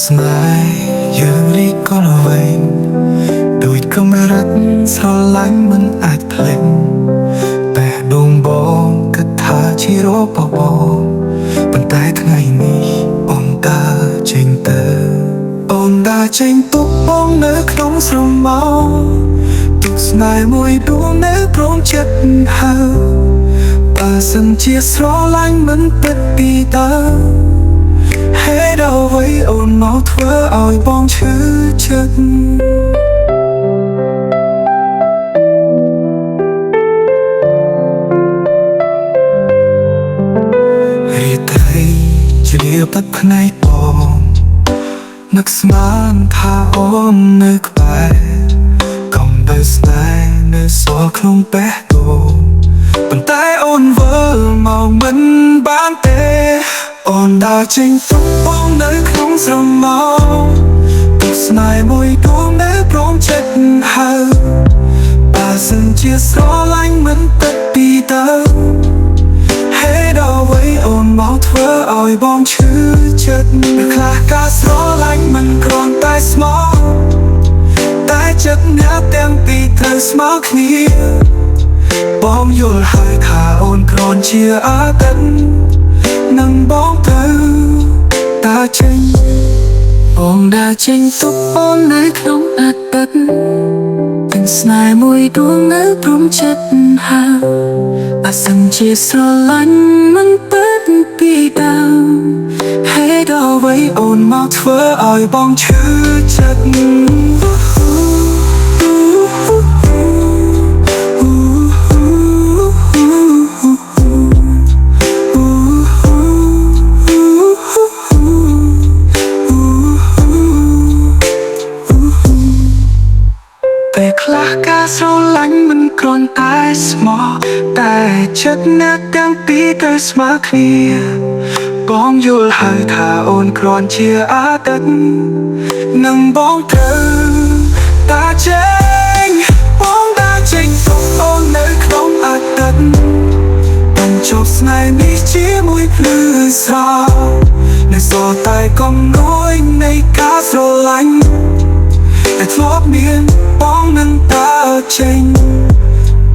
ស្នេហ៍យើងរីកកលវែងដូចកម្រិតស្រឡាញ់មិនអាចភ្លេចតែដងបងគិតថាជារបបប៉ុន្តែថ្ងៃនេះអូនដើរចេញទៅអូនដើរចេញទុកបងនៅក្នុងស្រមោលទុកស្នេហ៍មួយដួងនៅព្រមចិត្តហើយបើសិនជាស្រឡាញ់មិនពិតពីដើមហេតុអ្វីអូនមកធ្វើឲ្យបងឈឺចិត្តរីត្រីជ្រាបទឹកភ្នែកបងនឹកស្មានថាអូននៅក្បែរកុំទៅស្នេហ៍នៅសល់ក្នុងបេះដូងប៉ុន្តែអូនវិលមកមិនបានទេអូនដើរចេញទុកបងនៅក្នុងស្រមោលទុកស្នេហ៍មួយដួងនៅព្រមចិត្តហើយបើសិនជាស្រឡាញ់មិនពិតពីដើមហេតុអ្វីអូនមកធ្វើឲ្យបងឈឺចិត្តពេលខ្លះការស្រឡាញ់មិនគ្រាន់តែស្មោះតែចិត្តអ្នកទាំងពីរត្រូវស្មើគ្នាបងយល់ហើយថាអូនគ្រាន់ជាអាទិត្យនឹងបងទៅដើរចេញបងដើរចេញទុកអូននៅក្នុងអាទិត្យទាំងស្នេហ៍មួយដួងនៅព្រមចិត្តហើយបើសិនជាស្រឡាញ់មិនពិតពីដើមហេតុអ្វីអូនមកធ្វើឲ្យបងឈឺចិត្តពេលខ្លះការស្រឡាញ់មិនគ្រាន់តែស្មោះតែចិត្តអ្នកទាំងពីរត្រូវស្មើគ្នាបងយល់ហើយថាអូនគ្រាន់ជាអាទិត្យនឹងបងត្រូវតាចេញបងតាចេញទុកអូននៅក្នុងអាទិត្យបញ្ចប់ស្នេហ៍នេះជាមួយភ្លឺស្រាលនៅសល់តែកំនួយនៃការស្រឡាញ់តែធ្លាប់មានបងនឹងដើរចេញ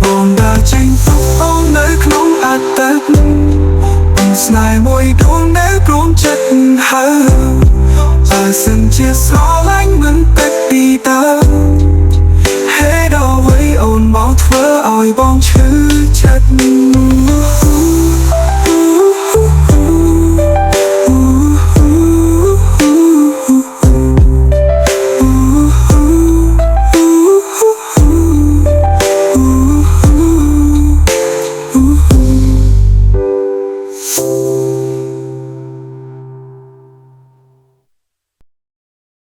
បងដើរចេញទុកអូននៅក្នុងអាទិត្យបងស្នេហ៍មួយដួងនៅព្រមចិត្តហើយបើសិនជាស្រឡាញ់មិនពិតពីដើមហេតុអ្វីអូនមកធ្វើឲ្យបងឈឺ